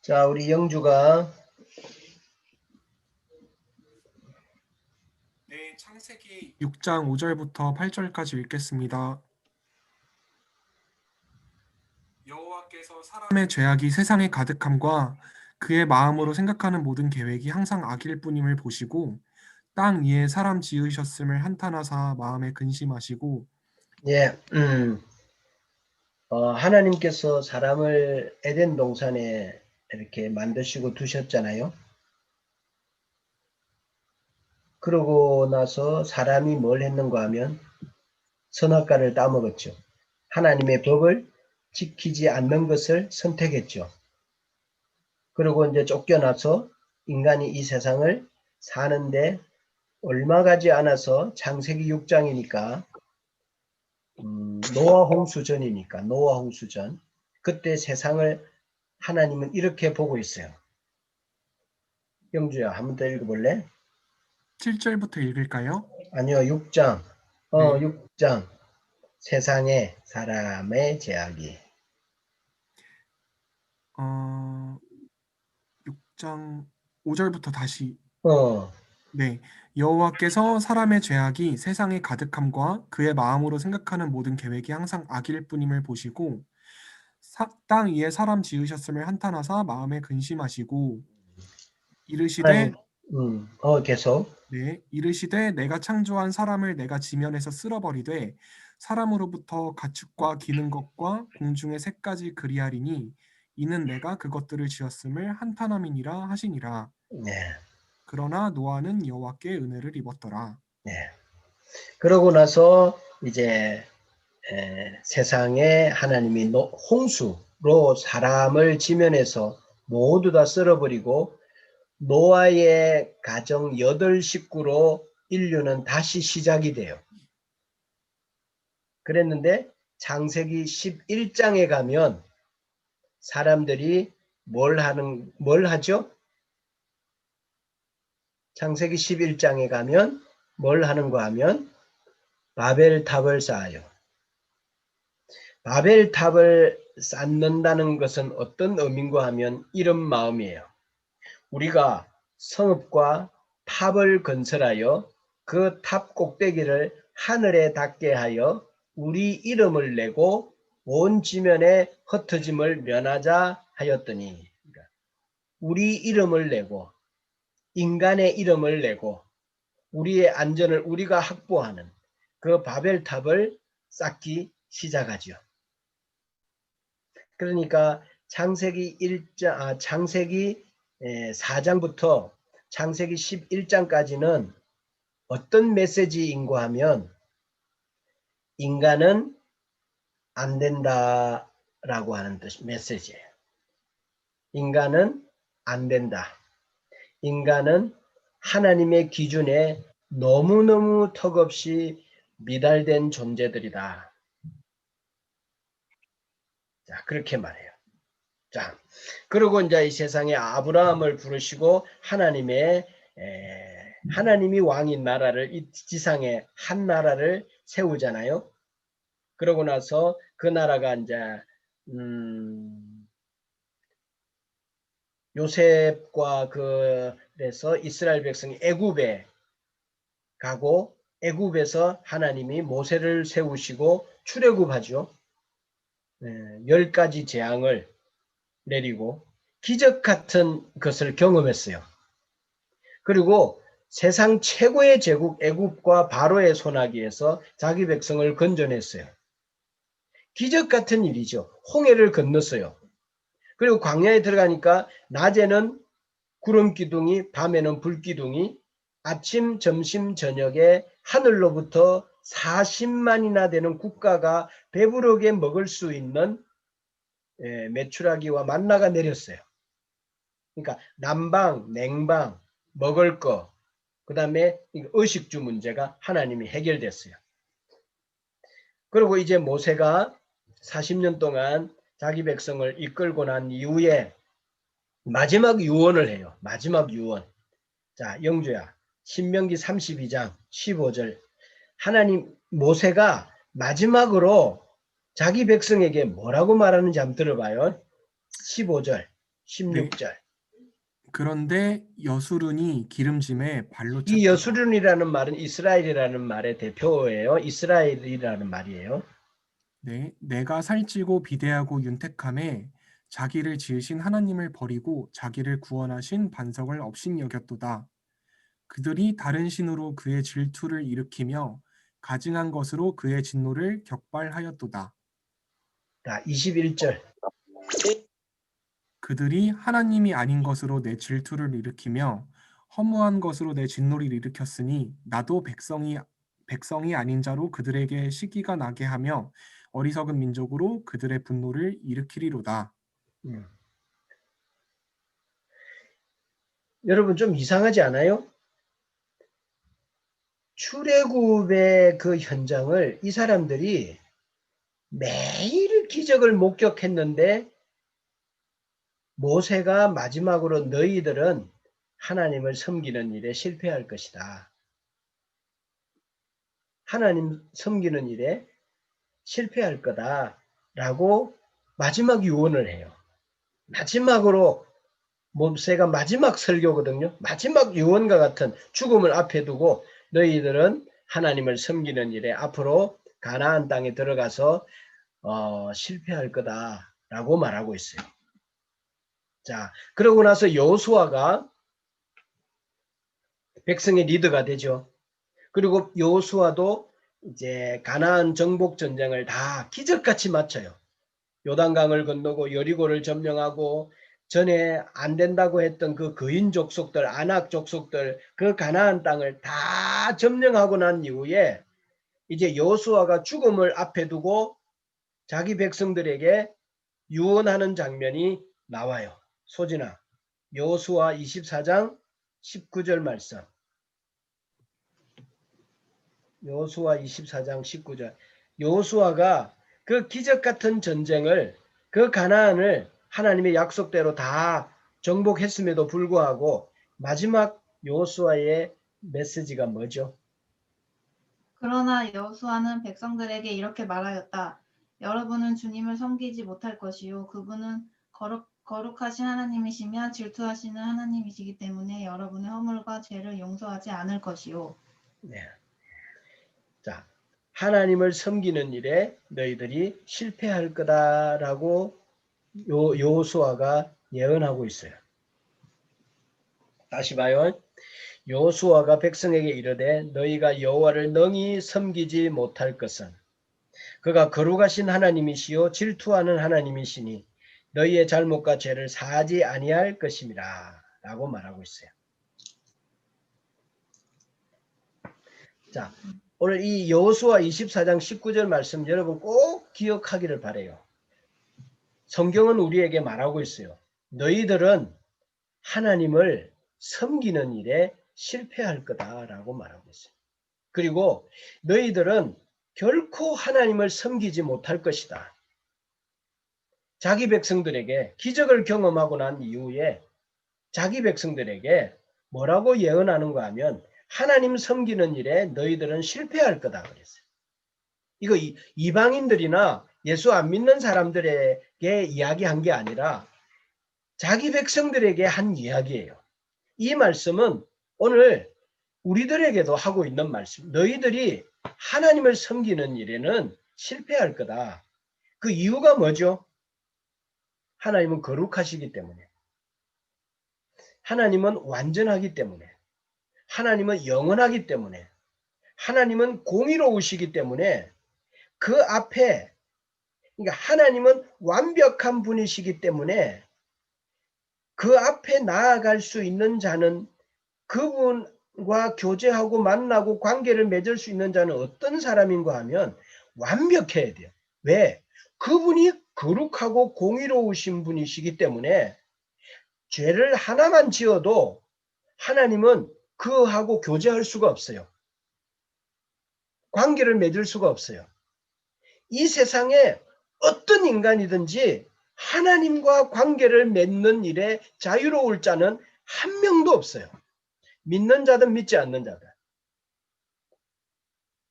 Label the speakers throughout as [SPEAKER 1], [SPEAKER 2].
[SPEAKER 1] 자, 우리 영주가
[SPEAKER 2] 네, 창세기 6장 5절부터 8절까지 읽겠습니다. 여호와께서 사람의 죄악이 세상에 가득함과 그의 마음으로 생각하는 모든 계획이 항상 악일 뿐임을 보시고 땅 위에 사람 지으셨음을 한탄하사 마음에 근심하시고
[SPEAKER 1] 예, 하나님께서 사람을 에덴 동산에 이렇게 만드시고 두셨잖아요. 그러고 나서 사람이 뭘 했는가 하면 선악과를 따먹었죠. 하나님의 법을 지키지 않는 것을 선택했죠. 그리고 이제 쫓겨나서 인간이 이 세상을 사는데 얼마 가지 않아서 창세기 6장이니까 노아 홍수전이니까 노아 홍수전 그때 세상을 하나님은 이렇게 보고 있어요. 영주야, 한번 더 읽어볼래?
[SPEAKER 2] 7절부터 읽을까요?
[SPEAKER 1] 아니요, 6장.
[SPEAKER 2] 네,
[SPEAKER 1] 6장. 세상에 사람의 제약이.
[SPEAKER 2] 6장 5절부터 다시.
[SPEAKER 1] 어,
[SPEAKER 2] 네, 여호와께서 사람의 죄악이 세상에 가득함과 그의 마음으로 생각하는 모든 계획이 항상 악일 뿐임을 보시고 땅 위에 사람 지으셨음을 한탄하사 마음에 근심하시고
[SPEAKER 1] 하나님,
[SPEAKER 2] 이르시되
[SPEAKER 1] 계속.
[SPEAKER 2] 이르시되 내가 창조한 사람을 내가 지면에서 쓸어버리되 사람으로부터 가축과 기는 것과 공중의 새까지 그리하리니 이는 내가 그것들을 지었음을 한탄함이니라 하시니라.
[SPEAKER 1] 네,
[SPEAKER 2] 그러나 노아는 여호와께 은혜를 입었더라.
[SPEAKER 1] 네. 그러고 나서 이제 세상에 하나님이 홍수로 사람을 지면에서 모두 다 쓸어버리고 노아의 가정 8식구로 인류는 다시 시작이 돼요. 그랬는데 창세기 11장에 가면 사람들이 뭘 하죠? 창세기 11장에 가면 뭘 하는가 하면 바벨탑을 쌓아요. 바벨탑을 쌓는다는 것은 어떤 의미인가 하면 이런 마음이에요. 우리가 성읍과 탑을 건설하여 그 탑 꼭대기를 하늘에 닿게 하여 우리 이름을 내고 온 지면에 흩어짐을 면하자 하였더니, 우리 이름을 내고 인간의 이름을 내고 우리의 안전을 우리가 확보하는 그 바벨탑을 쌓기 시작하죠. 그러니까 창세기 4장부터 창세기 11장까지는 어떤 메시지인가 하면 인간은 안 된다라고 하는 메시지예요. 인간은 안 된다. 인간은 하나님의 기준에 너무너무 턱없이 미달된 존재들이다. 자, 그렇게 말해요. 자, 그리고 이제 이 세상에 아브라함을 부르시고 하나님이 왕인 나라를 이 지상에 한 나라를 세우잖아요. 그러고 나서 그 나라가 이제 요셉과 그래서 이스라엘 백성이 애굽에 가고 애굽에서 하나님이 모세를 세우시고 출애굽하죠. 10가지 재앙을 내리고 기적 같은 것을 경험했어요. 그리고 세상 최고의 제국 애굽과 바로의 손아귀에서 자기 백성을 건져냈어요. 기적 같은 일이죠. 홍해를 건넜어요. 그리고 광야에 들어가니까 낮에는 구름 기둥이, 밤에는 불 기둥이, 아침, 점심, 저녁에 하늘로부터 40만이나 되는 국가가 배부르게 먹을 수 있는 메추라기와 만나가 내렸어요. 그러니까 난방, 냉방, 먹을 거, 그 다음에 의식주 문제가 하나님이 해결됐어요. 그리고 이제 모세가 40년 동안 자기 백성을 이끌고 난 이후에 마지막 유언을 해요. 마지막 유언. 자, 영주야. 신명기 32장 15절. 하나님 모세가 마지막으로 자기 백성에게 뭐라고 말하는지 한번 들어봐요. 15절.
[SPEAKER 2] 네.
[SPEAKER 1] 16절.
[SPEAKER 2] 그런데 여수른이 기름짐에 발로
[SPEAKER 1] 이
[SPEAKER 2] 찼도다.
[SPEAKER 1] 여수륜이라는 말은 이스라엘이라는 말의 대표예요. 이스라엘이라는 말이에요.
[SPEAKER 2] 네. 내가 살찌고 비대하고 윤택함에 자기를 지으신 하나님을 버리고 자기를 구원하신 반석을 업신여겼도다. 그들이 다른 신으로 그의 질투를 일으키며 가증한 것으로 그의 진노를 격발하였도다.
[SPEAKER 1] 자, 21절.
[SPEAKER 2] 그들이 하나님이 아닌 것으로 내 질투를 일으키며 허무한 것으로 내 진노를 일으켰으니 나도 백성이 아닌 자로 그들에게 시기가 나게 하며 어리석은 민족으로 그들의 분노를 일으키리로다.
[SPEAKER 1] 음. 여러분 좀 이상하지 않아요? 출애굽의 그 현장을 이 사람들이 매일 기적을 목격했는데 모세가 마지막으로 너희들은 하나님을 섬기는 일에 실패할 것이다. 하나님 섬기는 일에 실패할 거다라고 마지막 유언을 해요. 마지막으로 모세가 마지막 설교거든요. 마지막 유언과 같은 죽음을 앞에 두고 너희들은 하나님을 섬기는 일에 앞으로 가나안 땅에 들어가서 실패할 거다라고 말하고 있어요. 자, 그러고 나서 여호수아가 백성의 리더가 되죠. 그리고 여호수아도 이제 가나안 정복 전쟁을 다 기적같이 마쳐요. 요단강을 건너고 여리고를 점령하고 전에 안 된다고 했던 그 거인 족속들, 아낙 족속들 그 가나안 땅을 다 점령하고 난 이후에 이제 여호수아가 죽음을 앞에 두고 자기 백성들에게 유언하는 장면이 나와요. 소진아, 여호수아 24장 19절 말씀. 여호수아 24장 19절. 여호수아가 그 기적 같은 전쟁을 그 가나안을 하나님의 약속대로 다 정복했음에도 불구하고 마지막 여호수아의 메시지가 뭐죠?
[SPEAKER 3] 그러나 여호수아는 백성들에게 이렇게 말하였다. 여러분은 주님을 섬기지 못할 것이요 그분은 거룩하신 하나님이시며 질투하시는 하나님이시기 때문에 여러분의 허물과 죄를 용서하지 않을 것이요.
[SPEAKER 1] 네. 자, 하나님을 섬기는 일에 너희들이 실패할 거다라고 여호수아가 예언하고 있어요. 다시 봐요. 여호수아가 백성에게 이르되 너희가 여호와를 능히 섬기지 못할 것은 그가 거룩하신 하나님이시요 질투하는 하나님이시니 너희의 잘못과 죄를 사하지 아니할 것임이라 라고 말하고 있어요. 자, 오늘 이 여호수아 24장 19절 말씀 여러분 꼭 기억하기를 바라요. 성경은 우리에게 말하고 있어요. 너희들은 하나님을 섬기는 일에 실패할 거다라고 말하고 있어요. 그리고 너희들은 결코 하나님을 섬기지 못할 것이다. 자기 백성들에게 기적을 경험하고 난 이후에 자기 백성들에게 뭐라고 예언하는가 하면 하나님 섬기는 일에 너희들은 실패할 거다 그랬어요. 이거 이방인들이나 예수 안 믿는 사람들에게 이야기한 게 아니라 자기 백성들에게 한 이야기예요. 이 말씀은 오늘 우리들에게도 하고 있는 말씀. 너희들이 하나님을 섬기는 일에는 실패할 거다. 그 이유가 뭐죠? 하나님은 거룩하시기 때문에. 하나님은 완전하기 때문에. 하나님은 영원하기 때문에. 하나님은 공의로우시기 때문에 그 앞에 그러니까 하나님은 완벽한 분이시기 때문에 그 앞에 나아갈 수 있는 자는 그분과 교제하고 만나고 관계를 맺을 수 있는 자는 어떤 사람인가 하면 완벽해야 돼요. 왜? 그분이 거룩하고 공의로우신 분이시기 때문에 죄를 하나만 지어도 하나님은 그하고 교제할 수가 없어요. 관계를 맺을 수가 없어요. 이 세상에 어떤 인간이든지 하나님과 관계를 맺는 일에 자유로울 자는 한 명도 없어요. 믿는 자든 믿지 않는 자든.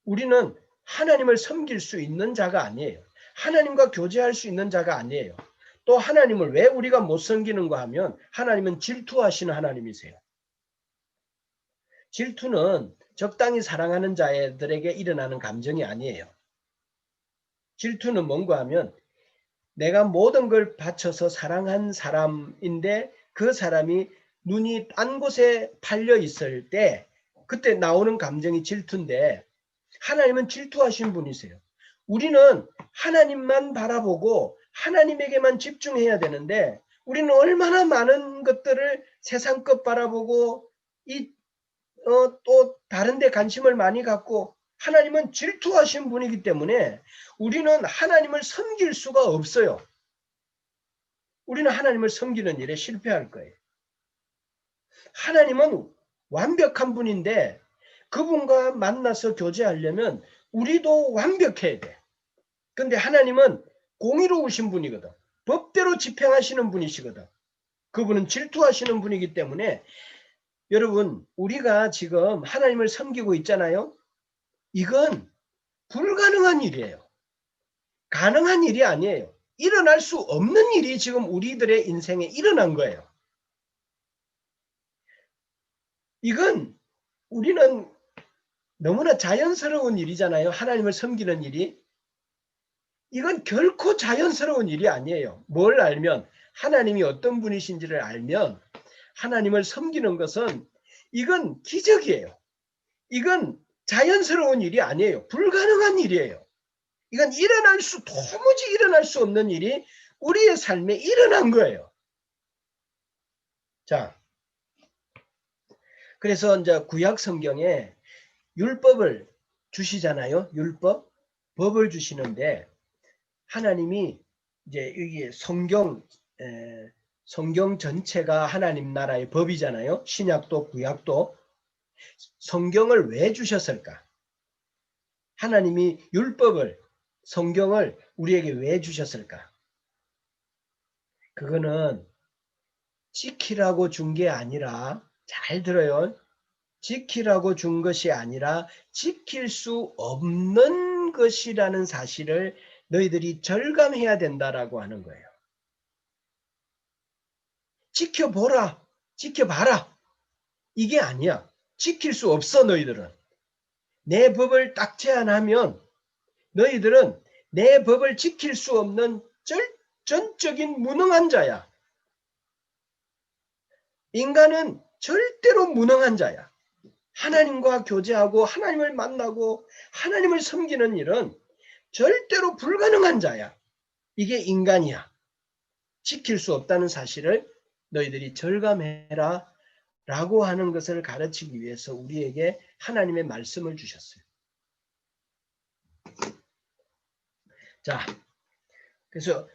[SPEAKER 1] 우리는 하나님을 섬길 수 있는 자가 아니에요. 하나님과 교제할 수 있는 자가 아니에요. 또 하나님을 왜 우리가 못 섬기는가 하면 하나님은 질투하시는 하나님이세요. 질투는 적당히 사랑하는 자들에게 일어나는 감정이 아니에요. 질투는 뭔가 하면 내가 모든 걸 바쳐서 사랑한 사람인데 그 사람이 눈이 딴 곳에 팔려 있을 때 그때 나오는 감정이 질투인데 하나님은 질투하신 분이세요. 우리는 하나님만 바라보고 하나님에게만 집중해야 되는데 우리는 얼마나 많은 것들을 세상 것 바라보고 또 다른 데 관심을 많이 갖고 하나님은 질투하신 분이기 때문에 우리는 하나님을 섬길 수가 없어요. 우리는 하나님을 섬기는 일에 실패할 거예요. 하나님은 완벽한 분인데 그분과 만나서 교제하려면 우리도 완벽해야 돼. 근데 하나님은 공의로우신 분이거든. 법대로 집행하시는 분이시거든. 그분은 질투하시는 분이기 때문에 여러분 우리가 지금 하나님을 섬기고 있잖아요. 이건 불가능한 일이에요. 가능한 일이 아니에요. 일어날 수 없는 일이 지금 우리들의 인생에 일어난 거예요. 이건 우리는 너무나 자연스러운 일이잖아요. 하나님을 섬기는 일이. 이건 결코 자연스러운 일이 아니에요. 뭘 알면 하나님이 어떤 분이신지를 알면 하나님을 섬기는 것은 이건 기적이에요. 이건 자연스러운 일이 아니에요. 불가능한 일이에요. 이건 도무지 일어날 수 없는 일이 우리의 삶에 일어난 거예요. 자, 그래서 이제 구약 성경에 율법을 주시잖아요. 율법, 법을 주시는데 하나님이 이제 여기 성경 전체가 하나님 나라의 법이잖아요. 신약도 구약도. 성경을 왜 주셨을까? 하나님이 율법을 성경을 우리에게 왜 주셨을까? 그거는 지키라고 준 게 아니라 잘 들어요. 지키라고 준 것이 아니라 지킬 수 없는 것이라는 사실을 너희들이 절감해야 된다라고 하는 거예요. 지켜보라, 지켜봐라. 이게 아니야. 지킬 수 없어 너희들은. 내 법을 딱 제안하면 너희들은 내 법을 지킬 수 없는 전적인 무능한 자야. 인간은 절대로 무능한 자야. 하나님과 교제하고 하나님을 만나고 하나님을 섬기는 일은 절대로 불가능한 자야. 이게 인간이야. 지킬 수 없다는 사실을 너희들이 절감해라 라고 하는 것을 가르치기 위해서 우리에게 하나님의 말씀을 주셨어요. 자, 그래서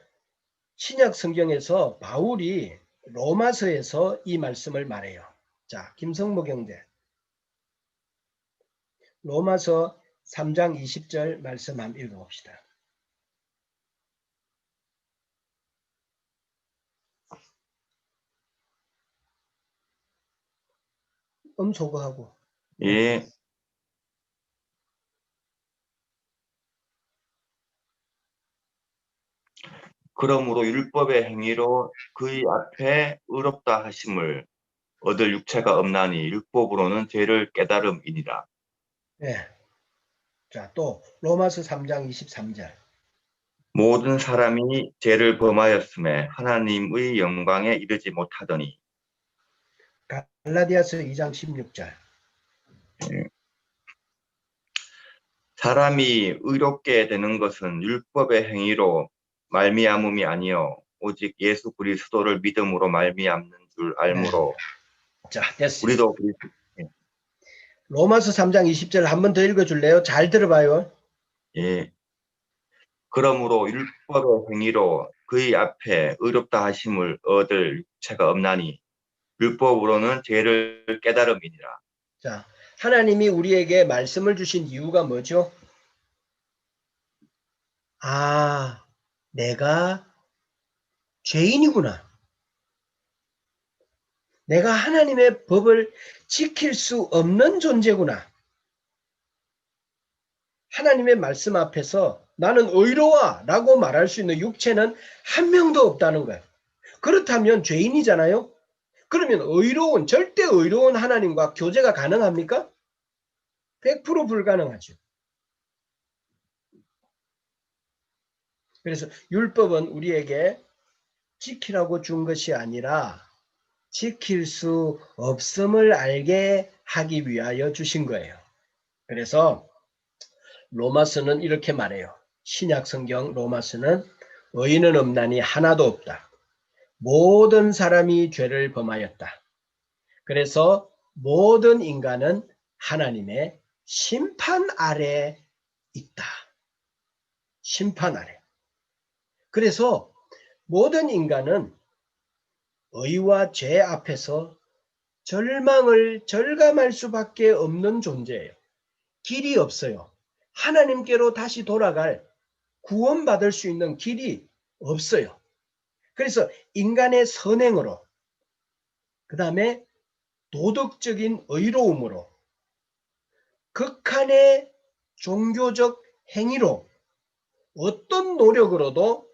[SPEAKER 1] 신약 성경에서 바울이 로마서에서 이 말씀을 말해요. 자, 김성모 경제. 로마서 3장 20절 말씀 한번 읽어봅시다. 소거하고.
[SPEAKER 4] 예. 그러므로 율법의 행위로 그의 앞에 의롭다 하심을 얻을 육체가 없나니 율법으로는 죄를 깨달음이니라.
[SPEAKER 1] 네. 자, 또 로마서 3장 23절.
[SPEAKER 4] 모든 사람이 죄를 범하였음에 하나님의 영광에 이르지 못하더니.
[SPEAKER 1] 갈라디아서 2장 16절.
[SPEAKER 4] 사람이 의롭게 되는 것은 율법의 행위로 말미암음이 아니요 오직 예수 그리스도를 믿음으로 말미암는 줄 알므로.
[SPEAKER 1] 네. 자, 됐어요.
[SPEAKER 4] 우리도
[SPEAKER 1] 로마서 3장 20절 한 번 더 읽어줄래요? 잘 들어봐요.
[SPEAKER 4] 예. 그러므로 율법의 행위로 그의 앞에 의롭다 하심을 얻을 육체가 없나니 율법으로는 죄를 깨달음이니라.
[SPEAKER 1] 자, 하나님이 우리에게 말씀을 주신 이유가 뭐죠? 아, 내가 죄인이구나. 내가 하나님의 법을 지킬 수 없는 존재구나. 하나님의 말씀 앞에서 나는 의로워 라고 말할 수 있는 육체는 한 명도 없다는 거예요. 그렇다면 죄인이잖아요. 그러면 절대 의로운 하나님과 교제가 가능합니까? 100% 불가능하죠. 그래서 율법은 우리에게 지키라고 준 것이 아니라 지킬 수 없음을 알게 하기 위하여 주신 거예요. 그래서 로마서는 이렇게 말해요. 신약 성경 로마서는 의인은 없나니 하나도 없다. 모든 사람이 죄를 범하였다. 그래서 모든 인간은 하나님의 심판 아래 있다. 심판 아래. 그래서 모든 인간은 의와 죄 앞에서 절감할 수밖에 없는 존재예요. 길이 없어요. 하나님께로 다시 돌아갈 구원받을 수 있는 길이 없어요. 그래서 인간의 선행으로, 그 다음에 도덕적인 의로움으로, 극한의 종교적 행위로, 어떤 노력으로도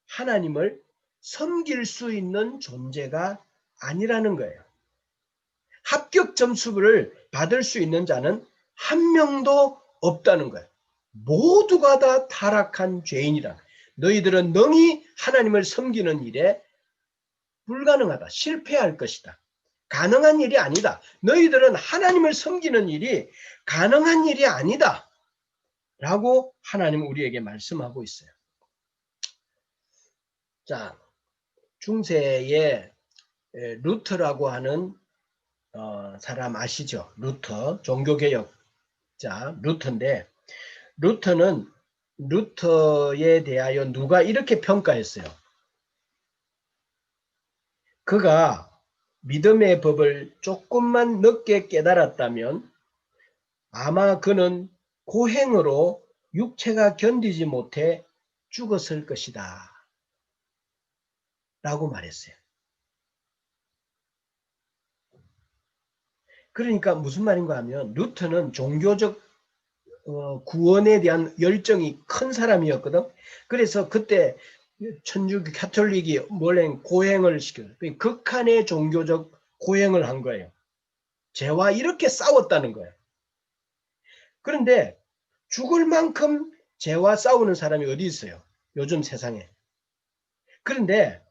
[SPEAKER 1] 하나님을 섬길 수 있는 존재가 아니라는 거예요. 합격 점수를 받을 수 있는 자는 한 명도 없다는 거예요. 모두가 다 타락한 죄인이라. 너희들은 능히 하나님을 섬기는 일에 불가능하다. 실패할 것이다. 가능한 일이 아니다. 너희들은 하나님을 섬기는 일이 가능한 일이 아니다. 라고 하나님 우리에게 말씀하고 있어요. 자, 중세에 루터라고 하는 사람 아시죠? 루터, 종교개혁자 루터인데, 루터에 대하여 누가 이렇게 평가했어요. 그가 믿음의 법을 조금만 늦게 깨달았다면 아마 그는 고행으로 육체가 견디지 못해 죽었을 것이다. 라고 말했어요. 그러니까 무슨 말인가 하면 루터는 종교적 구원에 대한 열정이 큰 사람이었거든. 그래서 그때 천주교 가톨릭이 고행을 시켜요. 극한의 종교적 고행을 한 거예요. 죄와 이렇게 싸웠다는 거예요. 그런데 죽을 만큼 죄와 싸우는 사람이 어디 있어요? 요즘 세상에. 그런데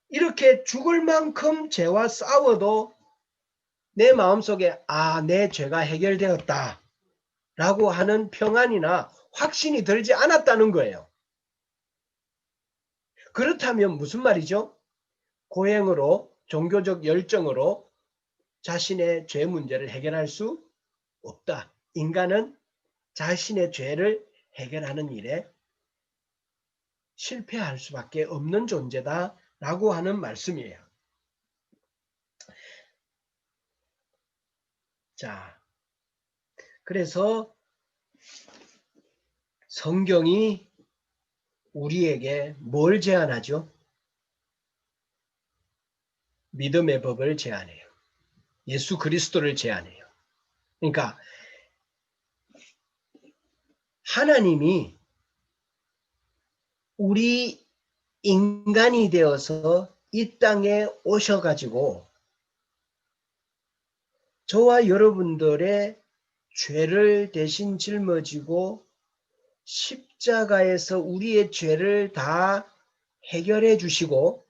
[SPEAKER 1] 이렇게 죽을 만큼 죄와 싸워도 내 마음속에 내 죄가 해결되었다 라고 하는 평안이나 확신이 들지 않았다는 거예요. 그렇다면 무슨 말이죠? 고행으로, 종교적 열정으로 자신의 죄 문제를 해결할 수 없다. 인간은 자신의 죄를 해결하는 일에 실패할 수밖에 없는 존재다 라고 하는 말씀이에요. 자, 그래서 성경이 우리에게 뭘 제안하죠? 믿음의 법을 제안해요. 예수 그리스도를 제안해요. 그러니까 하나님이 우리 인간이 되어서 이 땅에 오셔가지고 저와 여러분들의 죄를 대신 짊어지고 십자가에서 우리의 죄를 다 해결해 주시고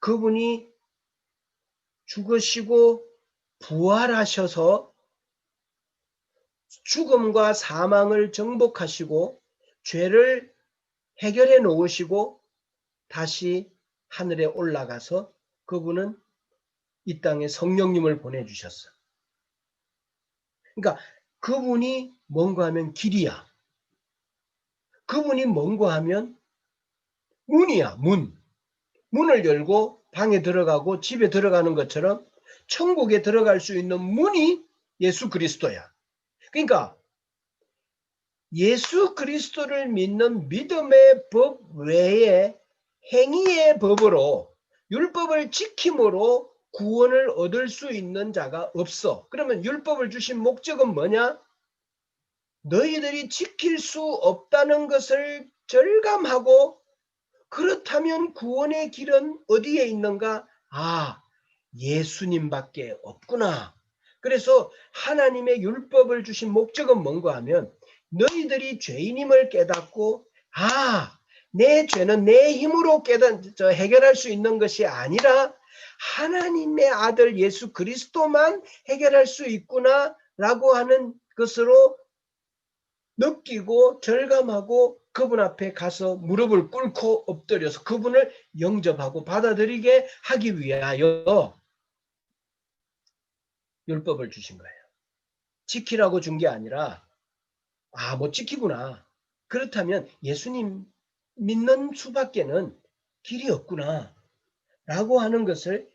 [SPEAKER 1] 그분이 죽으시고 부활하셔서 죽음과 사망을 정복하시고 죄를 해결해 놓으시고 다시 하늘에 올라가서 그분은 이 땅에 성령님을 보내주셨어. 그러니까 그분이 뭔가 하면 길이야. 그분이 뭔가 하면 문이야. 문을 열고 방에 들어가고 집에 들어가는 것처럼 천국에 들어갈 수 있는 문이 예수 그리스도야. 그러니까 예수 그리스도를 믿는 믿음의 법 외에 행위의 법으로 율법을 지킴으로 구원을 얻을 수 있는 자가 없어. 그러면 율법을 주신 목적은 뭐냐? 너희들이 지킬 수 없다는 것을 절감하고 그렇다면 구원의 길은 어디에 있는가? 아, 예수님밖에 없구나. 그래서 하나님의 율법을 주신 목적은 뭔가 하면 너희들이 죄인임을 깨닫고 아, 내 죄는 내 힘으로 해결할 수 있는 것이 아니라 하나님의 아들 예수 그리스도만 해결할 수 있구나 라고 하는 것으로 느끼고 절감하고 그분 앞에 가서 무릎을 꿇고 엎드려서 그분을 영접하고 받아들이게 하기 위하여 율법을 주신 거예요. 지키라고 준 게 아니라 아, 뭐 지키구나. 그렇다면 예수님 믿는 수밖에는 길이 없구나 라고 하는 것을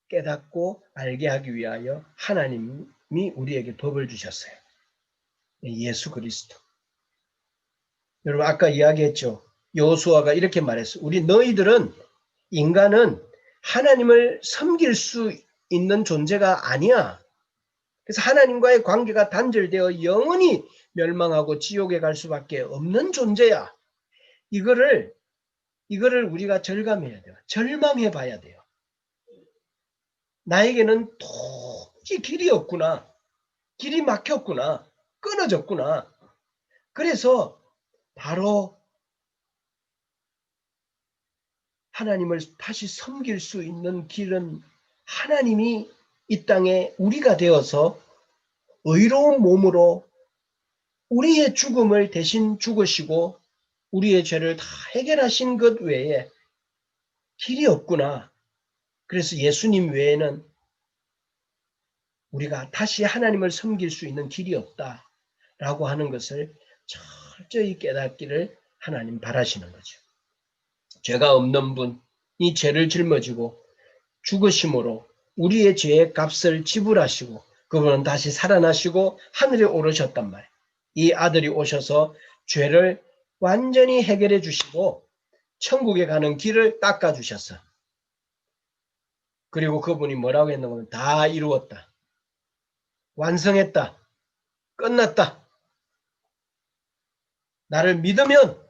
[SPEAKER 1] 깨닫고 알게 하기 위하여 하나님이 우리에게 법을 주셨어요. 예수 그리스도. 여러분 아까 이야기했죠. 여호수아가 이렇게 말했어요. 너희들은 인간은 하나님을 섬길 수 있는 존재가 아니야. 그래서 하나님과의 관계가 단절되어 영원히 멸망하고 지옥에 갈 수밖에 없는 존재야. 이거를 우리가 절감해야 돼요. 절망해 봐야 돼요. 나에게는 도저히 길이 없구나. 길이 막혔구나. 끊어졌구나. 그래서 바로 하나님을 다시 섬길 수 있는 길은 하나님이 이 땅에 우리가 되어서 의로운 몸으로 우리의 죽음을 대신 죽으시고 우리의 죄를 다 해결하신 것 외에 길이 없구나. 그래서 예수님 외에는 우리가 다시 하나님을 섬길 수 있는 길이 없다라고 하는 것을 철저히 깨닫기를 하나님 바라시는 거죠. 죄가 없는 분이 죄를 짊어지고 죽으심으로 우리의 죄의 값을 지불하시고 그분은 다시 살아나시고 하늘에 오르셨단 말이에요. 이 아들이 오셔서 죄를 완전히 해결해 주시고 천국에 가는 길을 닦아 주셨어. 그리고 그분이 뭐라고 했는가? 다 이루었다. 완성했다. 끝났다. 나를 믿으면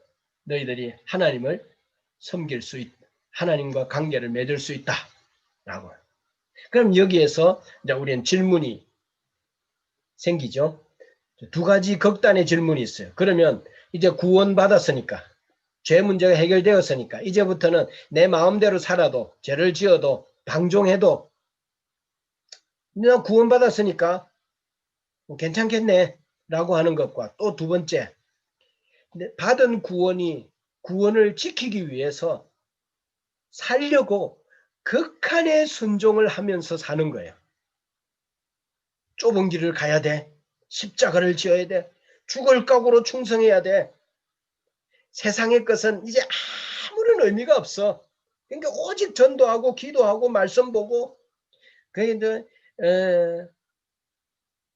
[SPEAKER 1] 너희들이 하나님을 섬길 수 있다. 하나님과 관계를 맺을 수 있다. 라고. 그럼 여기에서 이제 우리는 질문이 생기죠. 두 가지 극단의 질문이 있어요. 그러면 이제 구원받았으니까, 죄 문제가 해결되었으니까, 이제부터는 내 마음대로 살아도, 죄를 지어도, 방종해도, 나 구원받았으니까 괜찮겠네. 라고 하는 것과 또 두 번째, 받은 구원을 지키기 위해서 살려고 극한의 순종을 하면서 사는 거예요. 좁은 길을 가야 돼. 십자가를 지어야 돼. 죽을 각오로 충성해야 돼. 세상의 것은 이제 아무런 의미가 없어. 그러니까 오직 전도하고 기도하고 말씀 보고 그러니까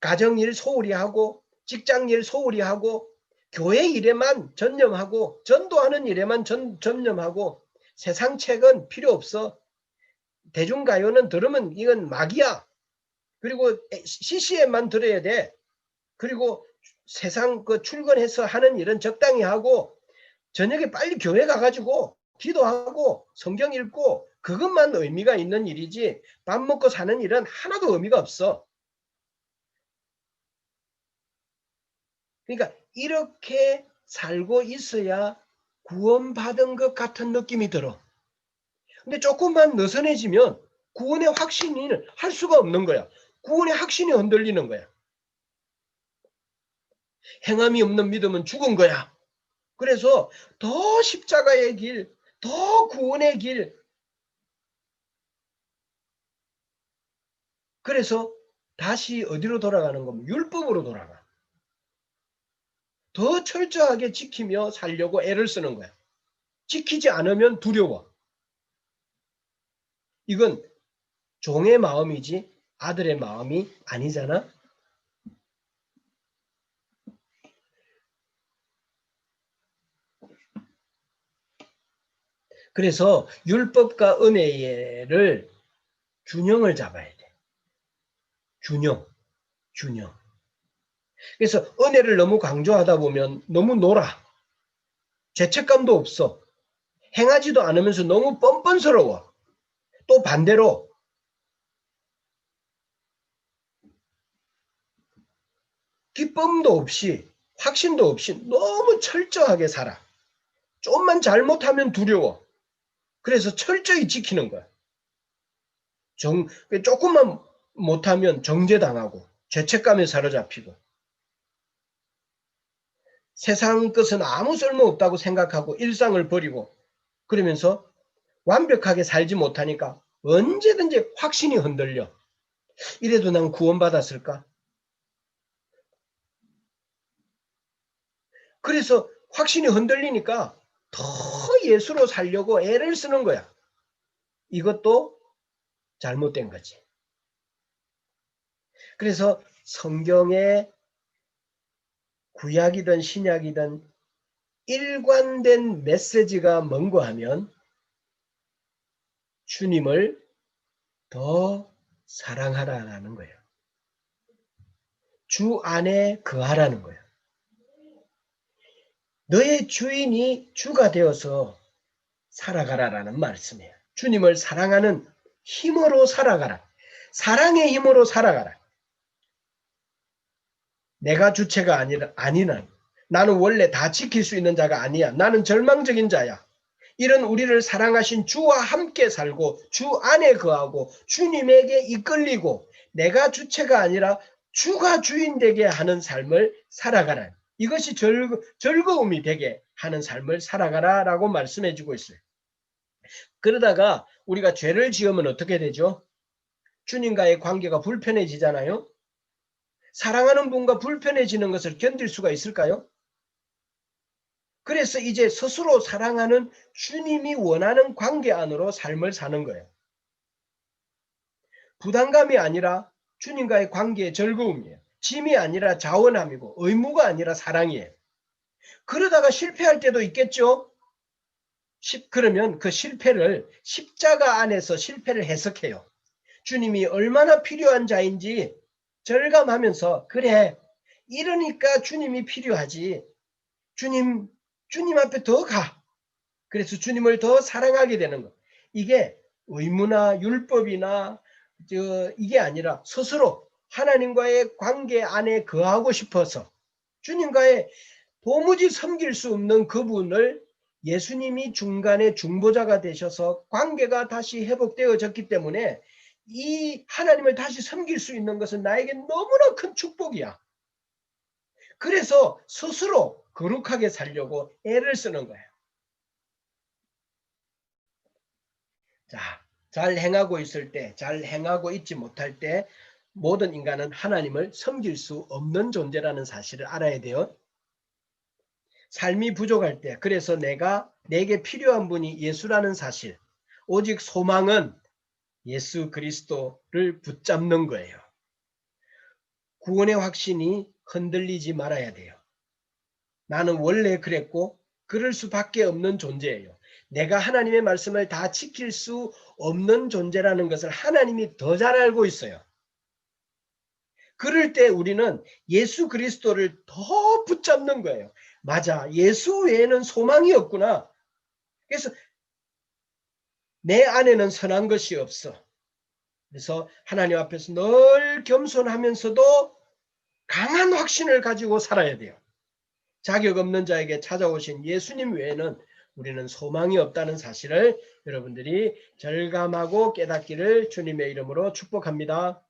[SPEAKER 1] 가정일 소홀히 하고 직장일 소홀히 하고 교회 일에만 전념하고 전도하는 일에만 전념하고 세상 책은 필요 없어. 대중가요는 들으면 이건 막이야. 그리고 CCM만 들어야 돼. 그리고 세상 출근해서 하는 일은 적당히 하고 저녁에 빨리 교회 가가지고 기도하고 성경 읽고 그것만 의미가 있는 일이지 밥 먹고 사는 일은 하나도 의미가 없어. 그러니까 이렇게 살고 있어야 구원받은 것 같은 느낌이 들어. 근데 조금만 느슨해지면 구원의 확신이 할 수가 없는 거야. 구원의 확신이 흔들리는 거야. 행함이 없는 믿음은 죽은 거야. 그래서 더 십자가의 길, 더 구원의 길. 그래서 다시 어디로 돌아가는 겁니까? 율법으로 돌아가. 더 철저하게 지키며 살려고 애를 쓰는 거야. 지키지 않으면 두려워. 이건 종의 마음이지 아들의 마음이 아니잖아. 그래서 율법과 은혜를 균형을 잡아야 돼. 균형. 그래서 은혜를 너무 강조하다 보면 너무 놀아. 죄책감도 없어. 행하지도 않으면서 너무 뻔뻔스러워. 또 반대로 기쁨도 없이 확신도 없이 너무 철저하게 살아. 좀만 잘못하면 두려워. 그래서 철저히 지키는 거야. 조금만 못하면 정죄당하고 죄책감에 사로잡히고 세상 것은 아무 쓸모없다고 생각하고 일상을 버리고 그러면서 완벽하게 살지 못하니까 언제든지 확신이 흔들려. 이래도 난 구원받았을까? 그래서 확신이 흔들리니까 더 예수로 살려고 애를 쓰는 거야. 이것도 잘못된 거지. 그래서 성경에 구약이든 신약이든 일관된 메시지가 뭔가 하면 주님을 더 사랑하라는 거예요. 주 안에 거하라는 거예요. 너의 주인이 주가 되어서 살아가라라는 말씀이에요. 주님을 사랑하는 힘으로 살아가라. 사랑의 힘으로 살아가라. 내가 주체가 아니는 나는 원래 다 지킬 수 있는 자가 아니야. 나는 절망적인 자야. 이런 우리를 사랑하신 주와 함께 살고 주 안에 거하고 주님에게 이끌리고 내가 주체가 아니라 주가 주인 되게 하는 삶을 살아가라. 이것이 즐거움이 되게 하는 삶을 살아가라라고 말씀해 주고 있어요. 그러다가 우리가 죄를 지으면 어떻게 되죠? 주님과의 관계가 불편해지잖아요. 사랑하는 분과 불편해지는 것을 견딜 수가 있을까요? 그래서 이제 스스로 사랑하는 주님이 원하는 관계 안으로 삶을 사는 거예요. 부담감이 아니라 주님과의 관계의 즐거움이에요. 짐이 아니라 자원함이고 의무가 아니라 사랑이에요. 그러다가 실패할 때도 있겠죠? 그러면 그 실패를 십자가 안에서 실패를 해석해요. 주님이 얼마나 필요한 자인지 절감하면서 그래 이러니까 주님이 필요하지. 주님 앞에 더 가. 그래서 주님을 더 사랑하게 되는 거. 이게 의무나 율법이나 이게 아니라 스스로 하나님과의 관계 안에 거하고 싶어서 주님과의 도무지 섬길 수 없는 그분을 예수님이 중간에 중보자가 되셔서 관계가 다시 회복되어졌기 때문에 이 하나님을 다시 섬길 수 있는 것은 나에게 너무나 큰 축복이야. 그래서 스스로 거룩하게 살려고 애를 쓰는 거예요. 자, 잘 행하고 있을 때, 잘 행하고 있지 못할 때 모든 인간은 하나님을 섬길 수 없는 존재라는 사실을 알아야 돼요. 삶이 부족할 때, 그래서 내게 필요한 분이 예수라는 사실, 오직 소망은 예수 그리스도를 붙잡는 거예요. 구원의 확신이 흔들리지 말아야 돼요. 나는 원래 그랬고 그럴 수밖에 없는 존재예요. 내가 하나님의 말씀을 다 지킬 수 없는 존재라는 것을 하나님이 더 잘 알고 있어요. 그럴 때 우리는 예수 그리스도를 더 붙잡는 거예요. 맞아, 예수 외에는 소망이 없구나. 그래서 내 안에는 선한 것이 없어. 그래서 하나님 앞에서 늘 겸손하면서도 강한 확신을 가지고 살아야 돼요. 자격 없는 자에게 찾아오신 예수님 외에는 우리는 소망이 없다는 사실을 여러분들이 절감하고 깨닫기를 주님의 이름으로 축복합니다.